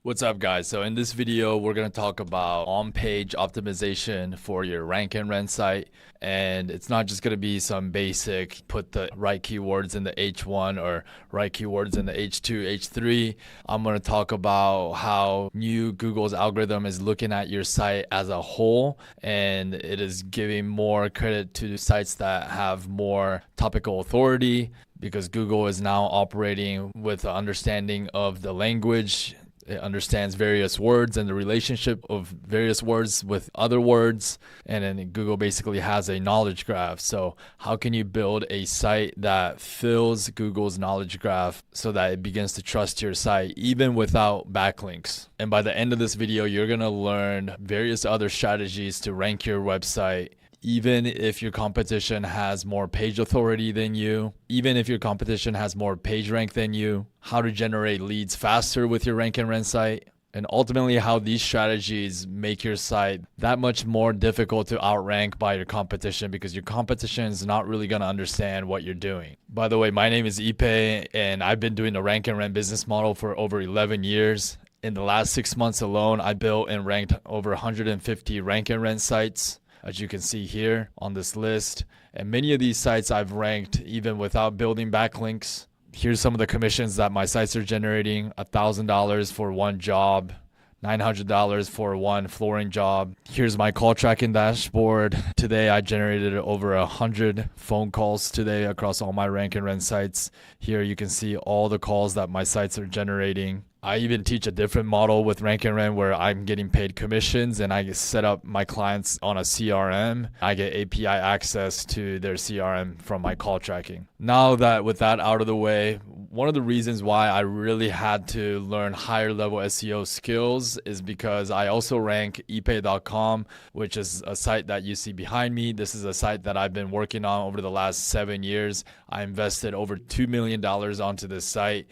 What's up, guys? So in this video, we're going to talk about on-page optimization for your rank and rent site. And it's not just going to be some basic put the right keywords in the H1 or right keywords in the H2, H3. I'm going to talk about how new Google's algorithm is looking at your site as a whole, and it is giving more credit to sites that have more topical authority because Google is now operating with an understanding of the language. It understands various words and the relationship of various words with other words. And then Google basically has a knowledge graph. So how can you build a site that fills Google's knowledge graph so that it begins to trust your site even without backlinks? And by the end of this video, you're going to learn various other strategies to rank your website, even if your competition has more page authority than you, even if your competition has more page rank than you, how to generate leads faster with your rank and rent site, and ultimately how these strategies make your site that much more difficult to outrank by your competition because your competition is not really going to understand what you're doing. By the way, my name is Ippei, and I've been doing the rank and rent business model for over 11 years. In the last 6 months alone, I built and ranked over 150 rank and rent sites, as you can see here on this list. And many of these sites I've ranked even without building backlinks. Here's some of the commissions that my sites are generating: $1,000 for one job, $900 for one flooring job. Here's my call tracking dashboard. Today I generated over 100 phone calls today across all my rank and rent sites. Here you can see all the calls that my sites are generating. I even teach a different model with rank and rent where I'm getting paid commissions and I set up my clients on a CRM. I get API access to their CRM from my call tracking. Now that with that out of the way, one of the reasons why I really had to learn higher level SEO skills is because I also rank Ippei.com, which is a site that you see behind me. This is a site that I've been working on over the last 7 years. I invested over $2 million onto this site.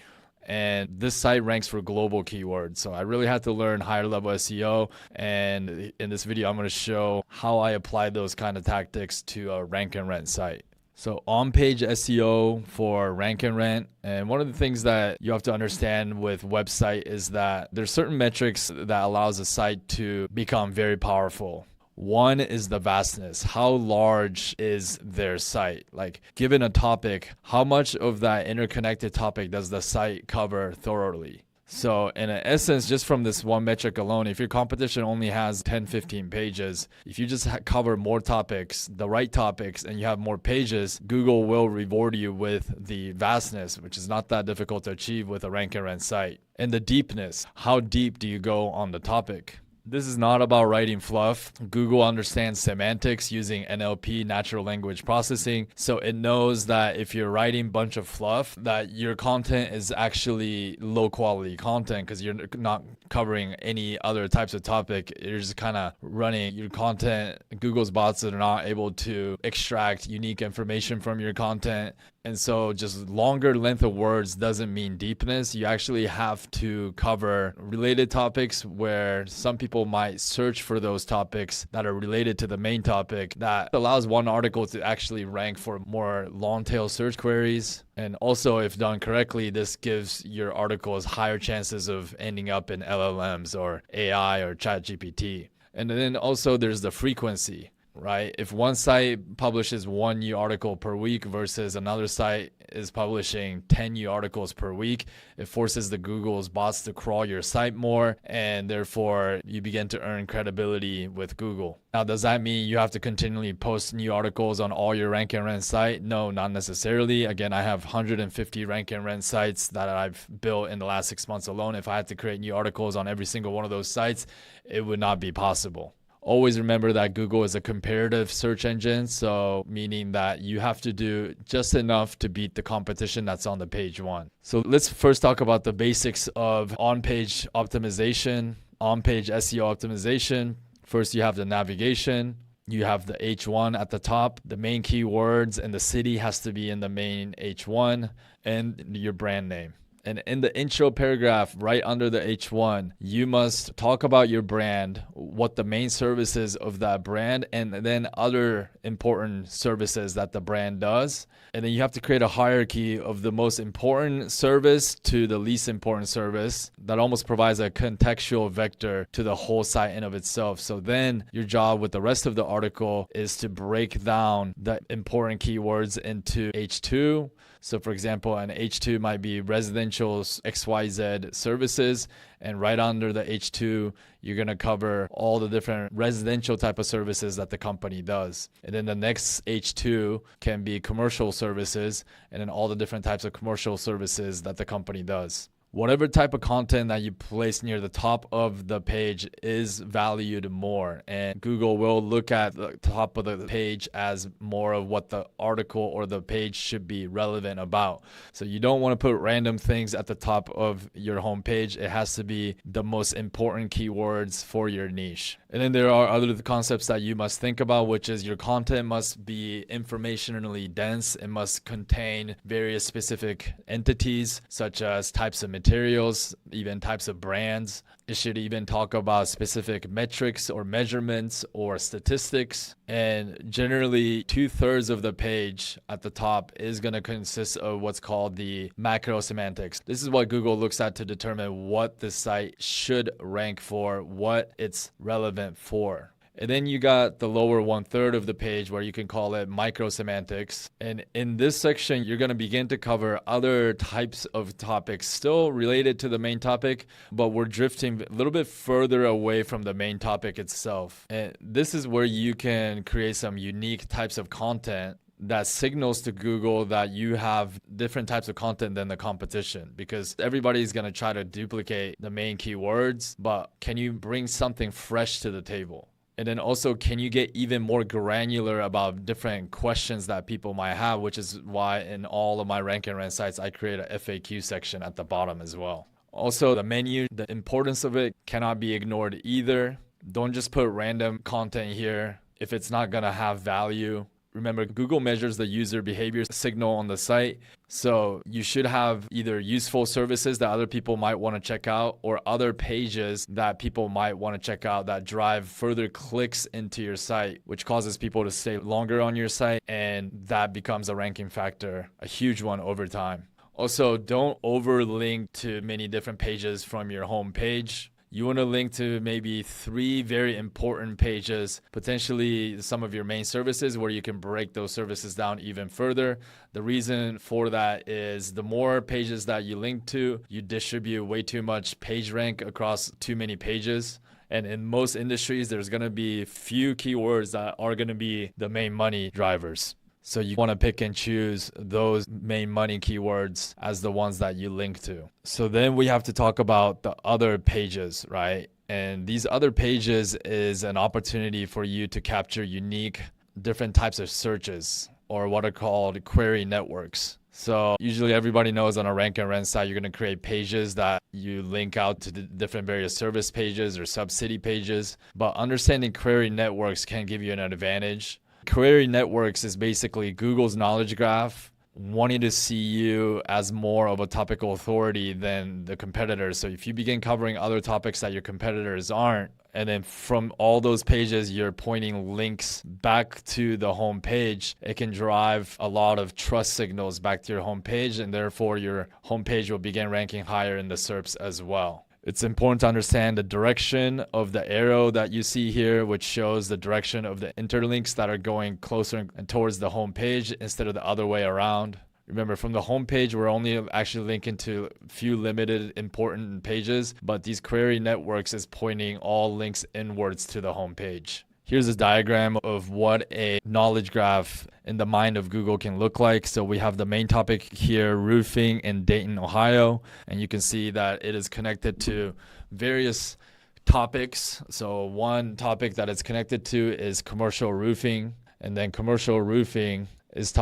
And this site ranks for global keywords. So I really had to learn higher level SEO. And in this video, I'm going to show how I apply those kind of tactics to a rank and rent site. So on-page SEO for rank and rent. And one of the things that you have to understand with website is that there's certain metrics that allows a site to become very powerful. One is the vastness. How large is their site? Like, given a topic, how much of that interconnected topic does the site cover thoroughly? So in essence, just from this one metric alone, if your competition only has 10, 15 pages, if you just cover more topics, the right topics, and you have more pages, Google will reward you with the vastness, which is not that difficult to achieve with a rank and rent site. And the deepness. How deep do you go on the topic? This is not about writing fluff. Google understands semantics using NLP, natural language processing. So it knows that if you're writing a bunch of fluff, that your content is actually low quality content because you're not covering any other types of topic. You're just kind of running your content. Google's bots are not able to extract unique information from your content. And so just longer length of words doesn't mean deepness. You actually have to cover related topics where some people might search for those topics that are related to the main topic. That allows one article to actually rank for more long tail search queries. And also, if done correctly, this gives your articles higher chances of ending up in LLMs or AI or ChatGPT. And then also there's the frequency. Right? If one site publishes one new article per week versus another site is publishing 10 new articles per week, it forces the Google's bots to crawl your site more, and therefore you begin to earn credibility with Google. Now, does that mean you have to continually post new articles on all your rank and rent site? No, not necessarily. Again, I have 150 rank and rent sites that I've built in the last 6 months alone. If I had to create new articles on every single one of those sites, it would not be possible. Always remember that Google is a comparative search engine, so meaning that you have to do just enough to beat the competition that's on the page one. So let's first talk about the basics of on-page optimization, on-page SEO optimization. First, you have the navigation. You have the H1 at the top. The main keywords and the city has to be in the main H1, and your brand name. And in the intro paragraph right under the H1, you must talk about your brand, what the main service is of that brand, and then other important services that the brand does. And then you have to create a hierarchy of the most important service to the least important service that almost provides a contextual vector to the whole site in of itself. So then your job with the rest of the article is to break down the important keywords into H2. So for example, an H2 might be residential XYZ services, and right under the H2, you're going to cover all the different residential type of services that the company does. And then the next H2 can be commercial services, and then all the different types of commercial services that the company does. Whatever type of content that you place near the top of the page is valued more, and Google will look at the top of the page as more of what the article or the page should be relevant about. So you don't want to put random things at the top of your homepage. It has to be the most important keywords for your niche. And then there are other concepts that you must think about, which is your content must be informationally dense. It must contain various specific entities, such as types of materials, even types of brands. It should even talk about specific metrics or measurements or statistics. And generally, 2/3 of the page at the top is going to consist of what's called the macro semantics. This is what Google looks at to determine what the site should rank for, what it's relevant for. And then you got the lower 1/3 of the page where you can call it micro semantics. And in this section, you're going to begin to cover other types of topics still related to the main topic, but we're drifting a little bit further away from the main topic itself. And this is where you can create some unique types of content that signals to Google that you have different types of content than the competition, because everybody's going to try to duplicate the main keywords, but can you bring something fresh to the table? And then also, can you get even more granular about different questions that people might have, which is why in all of my rank and rent sites, I create a FAQ section at the bottom as well. Also, the menu, the importance of it cannot be ignored either. Don't just put random content here if it's not going to have value. Remember, Google measures the user behavior signal on the site. So you should have either useful services that other people might want to check out, or other pages that people might want to check out that drive further clicks into your site, which causes people to stay longer on your site. And that becomes a ranking factor, a huge one over time. Also, don't overlink to many different pages from your home page. You want to link to maybe 3 very important pages, potentially some of your main services, where you can break those services down even further. The reason for that is the more pages that you link to, you distribute way too much page rank across too many pages. And in most industries, there's going to be few keywords that are going to be the main money drivers. So you want to pick and choose those main money keywords as the ones that you link to. So then we have to talk about the other pages, right? And these other pages is an opportunity for you to capture unique different types of searches, or what are called query networks. So usually everybody knows on a rank and rent site, you're going to create pages that you link out to the different various service pages or sub-city pages. But understanding query networks can give you an advantage. Query networks is basically Google's knowledge graph wanting to see you as more of a topical authority than the competitors. So if you begin covering other topics that your competitors aren't, and then from all those pages, you're pointing links back to the home page, it can drive a lot of trust signals back to your home page, and therefore your home page will begin ranking higher in the SERPs as well. It's important to understand the direction of the arrow that you see here, which shows the direction of the interlinks that are going closer and towards the home page instead of the other way around. Remember, from the home page, we're only actually linking to a few limited important pages, but these query networks is pointing all links inwards to the home page. Here's a diagram of what a knowledge graph in the mind of Google can look like. So we have the main topic here, roofing in Dayton, Ohio. And you can see that it is connected to various topics. So one topic that it's connected to is commercial roofing. And then commercial roofing is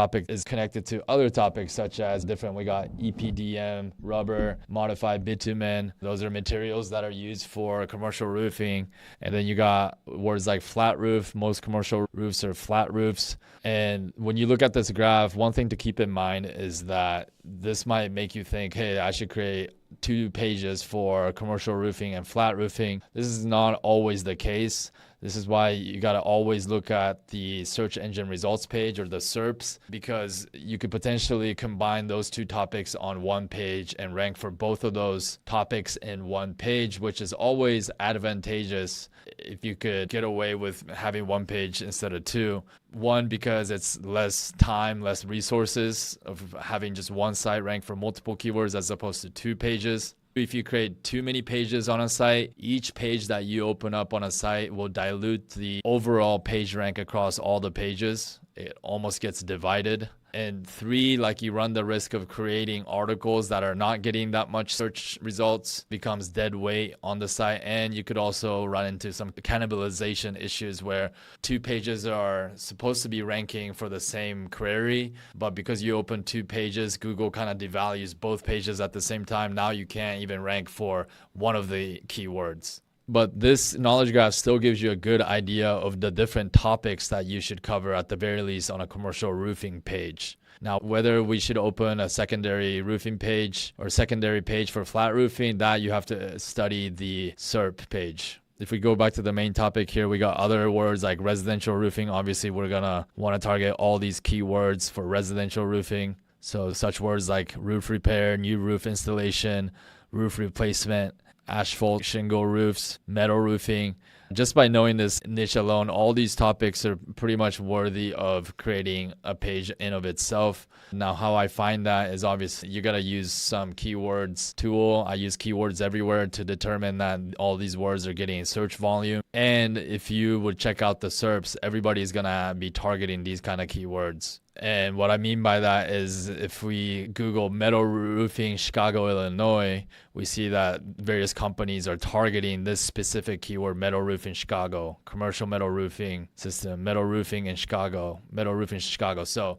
connected to other topics such as we got EPDM, rubber, modified bitumen. Those are materials that are used for commercial roofing. And then you got words like flat roof. Most commercial roofs are flat roofs. And when you look at this graph, one thing to keep in mind is that this might make you think, hey, I should create 2 pages for commercial roofing and flat roofing. This is not always the case. This is why you got to always look at the search engine results page, or the SERPs, because you could potentially combine those 2 topics on one page and rank for both of those topics in one page, which is always advantageous if you could get away with having one page instead of 2. One, because it's less time, less resources of having just one site rank for multiple keywords as opposed to 2 pages. If you create too many pages on a site, each page that you open up on a site will dilute the overall page rank across all the pages. It almost gets divided. And 3, like, you run the risk of creating articles that are not getting that much search results, becomes dead weight on the site. And you could also run into some cannibalization issues where 2 pages are supposed to be ranking for the same query, but because you open 2 pages, Google kind of devalues both pages at the same time. Now you can't even rank for one of the keywords. But this knowledge graph still gives you a good idea of the different topics that you should cover at the very least on a commercial roofing page. Now, whether we should open a secondary roofing page or secondary page for flat roofing, that you have to study the SERP page. If we go back to the main topic here, we got other words like residential roofing. Obviously, we're going to want to target all these keywords for residential roofing. So such words like roof repair, new roof installation, roof replacement, asphalt shingle roofs, metal roofing. Just by knowing this niche alone, all these topics are pretty much worthy of creating a page in of itself. Now, how I find that is obviously you got to use some keywords tool. I use keywords everywhere to determine that all these words are getting search volume. And if you would check out the SERPs, everybody's going to be targeting these kind of keywords. And what I mean by that is if we Google metal roofing Chicago, Illinois, we see that various companies are targeting this specific keyword, metal roofing Chicago, commercial metal roofing system, metal roofing in Chicago, metal roofing Chicago. So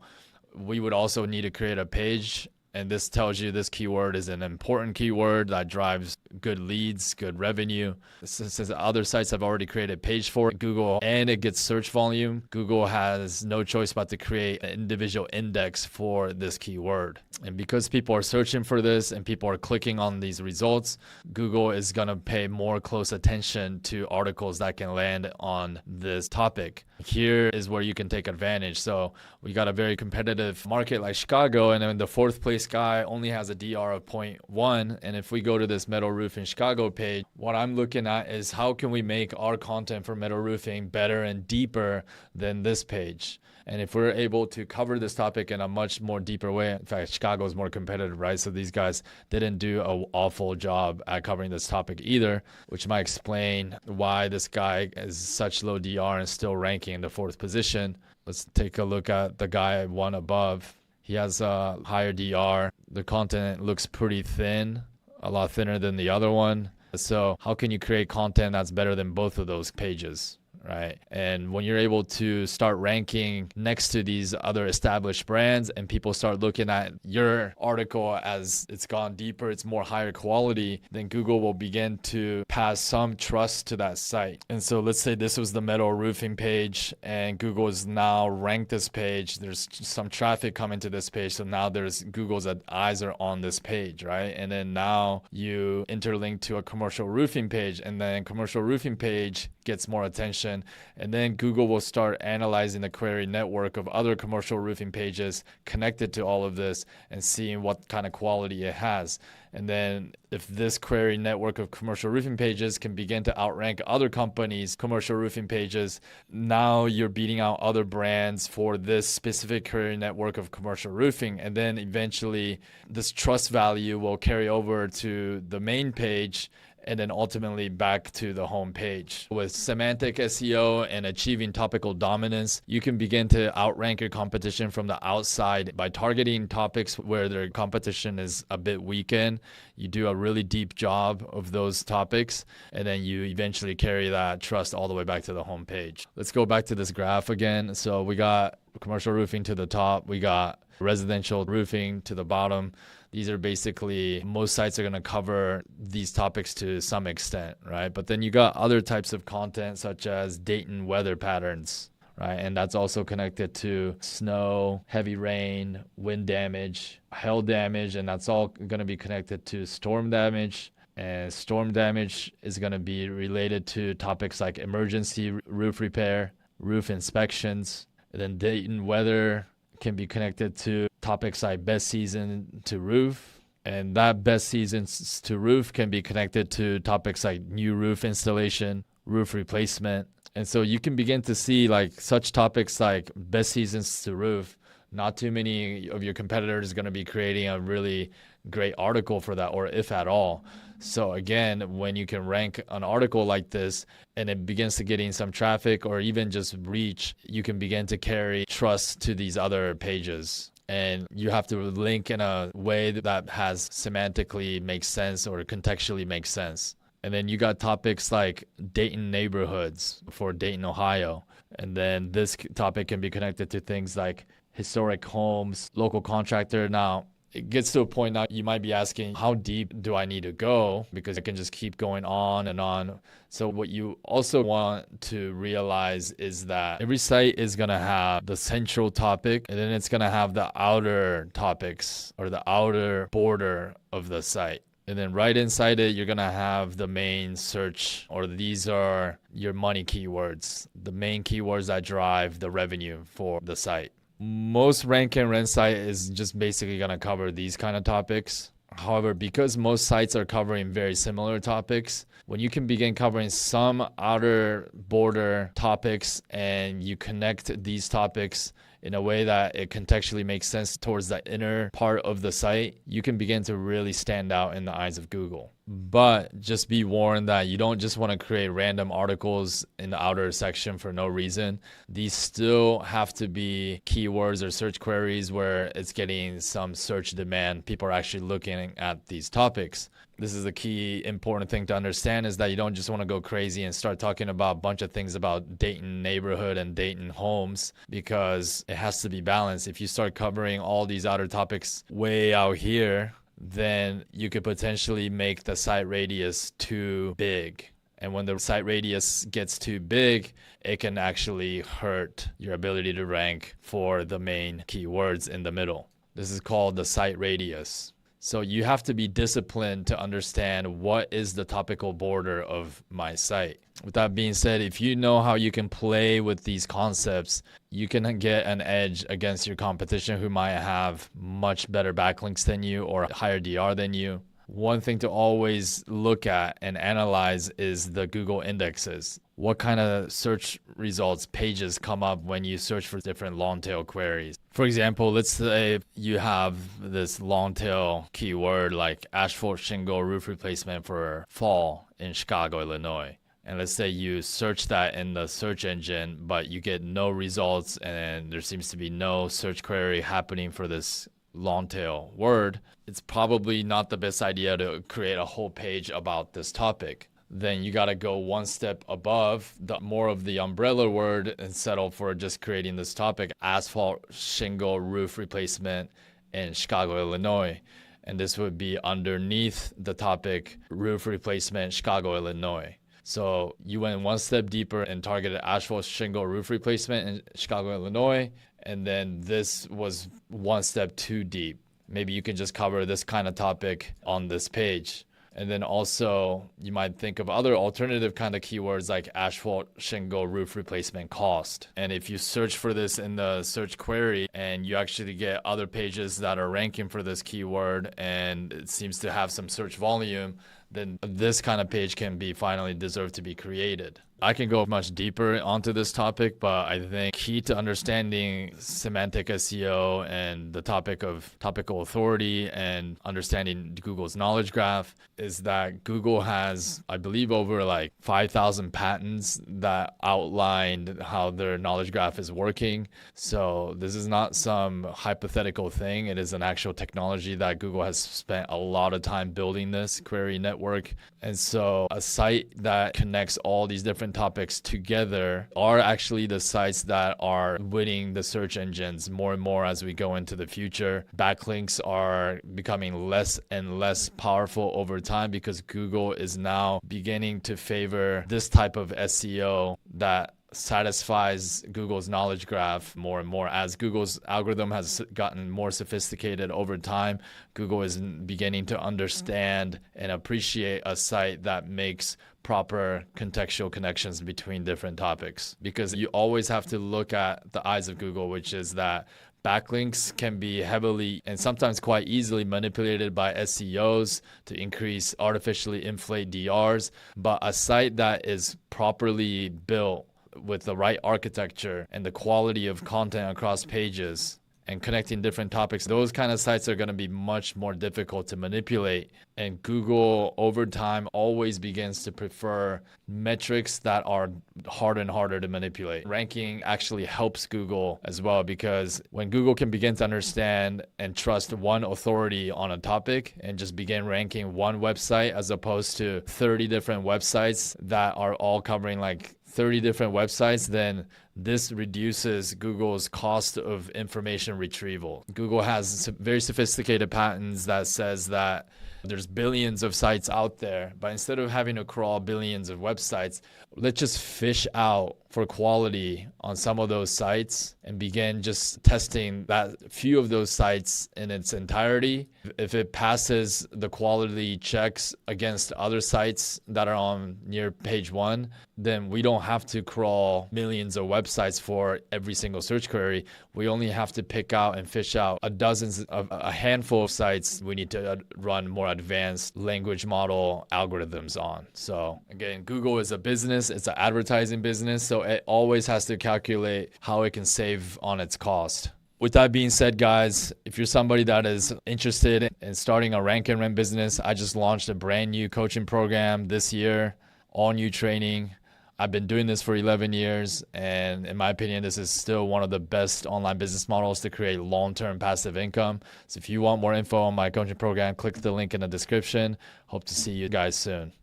we would also need to create a page, and this tells you this keyword is an important keyword that drives good leads, good revenue. Since other sites have already created a page for Google and it gets search volume, Google has no choice but to create an individual index for this keyword. And because people are searching for this and people are clicking on these results, Google is going to pay more close attention to articles that can land on this topic. Here is where you can take advantage. So we got a very competitive market like Chicago, and then the 4th place guy only has a DR of 0.1. And if we go to this metal roofing Chicago page, what I'm looking at is how can we make our content for metal roofing better and deeper than this page. And if we're able to cover this topic in a much more deeper way, in fact, Chicago is more competitive, right? So these guys didn't do an awful job at covering this topic either, which might explain why this guy is such low DR and still ranking in the 4th position. Let's take a look at the guy one above. He has a higher DR. The content looks pretty thin, a lot thinner than the other one. So how can you create content that's better than both of those pages? Right. And when you're able to start ranking next to these other established brands and people start looking at your article as it's gone deeper, it's more higher quality, then Google will begin to pass some trust to that site. And so let's say this was the metal roofing page and Google has now ranked this page. There's some traffic coming to this page. So now there's Google's eyes are on this page, right? And then now you interlink to a commercial roofing page, and then commercial roofing page gets more attention. And then Google will start analyzing the query network of other commercial roofing pages connected to all of this and seeing what kind of quality it has. And then if this query network of commercial roofing pages can begin to outrank other companies' commercial roofing pages, now you're beating out other brands for this specific query network of commercial roofing. And then eventually this trust value will carry over to the main page and then ultimately back to the home page. With semantic SEO and achieving topical dominance, you can begin to outrank your competition from the outside by targeting topics where their competition is a bit weakened. You do a really deep job of those topics, and then you eventually carry that trust all the way back to the home page. Let's go back to this graph again. So we got commercial roofing to the top. We got residential roofing to the bottom. These are basically, most sites are going to cover these topics to some extent, right? But then you got other types of content such as date and weather patterns, right? And that's also connected to snow, heavy rain, wind damage, hail damage, and that's all going to be connected to storm damage. And storm damage is going to be related to topics like emergency roof repair, roof inspections. And then Dayton weather can be connected to topics like best season to roof. And that best seasons to roof can be connected to topics like new roof installation, roof replacement. And so you can begin to see like such topics like best seasons to roof. Not too many of your competitors are going to be creating a really great article for that, or if at all. So again, when you can rank an article like this and it begins to getting some traffic or even just reach, you can begin to carry trust to these other pages. And you have to link in a way that has semantically makes sense or contextually makes sense. And then you got topics like Dayton neighborhoods for Dayton, Ohio. And then this topic can be connected to things like historic homes, local contractor. Now, it gets to a point now you might be asking, how deep do I need to go? Because I can just keep going on and on. So what you also want to realize is that every site is going to have the central topic, and then it's going to have the outer topics or the outer border of the site. And then right inside it, you're going to have the main search, or these are your money keywords, the main keywords that drive the revenue for the site. Most rank and rent site is just basically going to cover these kind of topics. However, because most sites are covering very similar topics, when you can begin covering some outer border topics and you connect these topics in a way that it contextually makes sense towards the inner part of the site, you can begin to really stand out in the eyes of Google. But just be warned that you don't just want to create random articles in the outer section for no reason. These still have to be keywords or search queries where it's getting some search demand. People are actually looking at these topics. This is the key important thing to understand, is that you don't just want to go crazy and start talking about a bunch of things about Dayton neighborhood and Dayton homes, because it has to be balanced. If you start covering all these outer topics way out here, then you could potentially make the site radius too big. And when the site radius gets too big, it can actually hurt your ability to rank for the main keywords in the middle. This is called the site radius. So you have to be disciplined to understand what is the topical border of my site. With that being said, if you know how you can play with these concepts, you can get an edge against your competition who might have much better backlinks than you or higher DR than you. One thing to always look at and analyze is the Google indexes. What kind of search results pages come up when you search for different long tail queries? For example, let's say you have this long tail keyword like asphalt shingle roof replacement for fall in Chicago, Illinois. And let's say you search that in the search engine, but you get no results and there seems to be no search query happening for this long tail word. It's probably not the best idea to create a whole page about this topic. Then you got to go one step above the more of the umbrella word and settle for just creating this topic, asphalt shingle roof replacement in Chicago, Illinois. And this would be underneath the topic roof replacement, Chicago, Illinois. So you went one step deeper and targeted asphalt shingle roof replacement in Chicago, Illinois. And then this was one step too deep. Maybe you can just cover this kind of topic on this page. And then also you might think of other alternative kind of keywords like asphalt shingle roof replacement cost. And if you search for this in the search query and you actually get other pages that are ranking for this keyword and it seems to have some search volume, then this kind of page can be finally deserve to be created. I can go much deeper onto this topic, but I think key to understanding semantic SEO and the topic of topical authority and understanding Google's knowledge graph is that Google has, I believe, over like 5,000 patents that outlined how their knowledge graph is working. So this is not some hypothetical thing. It is an actual technology that Google has spent a lot of time building this query network. And so a site that connects all these different topics together are actually the sites that are winning the search engines more and more as we go into the future. Backlinks are becoming less and less powerful over time because Google is now beginning to favor this type of SEO that satisfies Google's knowledge graph more and more. As Google's algorithm has gotten more sophisticated over time, Google is beginning to understand and appreciate a site that makes proper contextual connections between different topics. Because you always have to look at the eyes of Google, which is that backlinks can be heavily and sometimes quite easily manipulated by SEOs to increase, artificially inflate DRs. But a site that is properly built with the right architecture and the quality of content across pages and connecting different topics, those kind of sites are going to be much more difficult to manipulate. And Google, over time, always begins to prefer metrics that are harder and harder to manipulate. Ranking actually helps Google as well, because when Google can begin to understand and trust one authority on a topic and just begin ranking one website as opposed to 30 different websites that are all covering like 30 different websites, then this reduces Google's cost of information retrieval. Google has very sophisticated patents that says that there's billions of sites out there, but instead of having to crawl billions of websites, let's just fish out for quality on some of those sites and begin just testing that few of those sites in its entirety. If it passes the quality checks against other sites that are on near page one, then we don't have to crawl millions of websites for every single search query. We only have to pick out and fish out a handful of sites we need to run more advanced language model algorithms on. So again, Google is a business, it's an advertising business, so it always has to calculate how it can save on its cost. With that being said, guys, if you're somebody that is interested in starting a rank and rent business, I just launched a brand new coaching program this year, all new training. I've been doing this for 11 years, and in my opinion, this is still one of the best online business models to create long-term passive income. So if you want more info on my coaching program, click the link in the description. Hope to see you guys soon.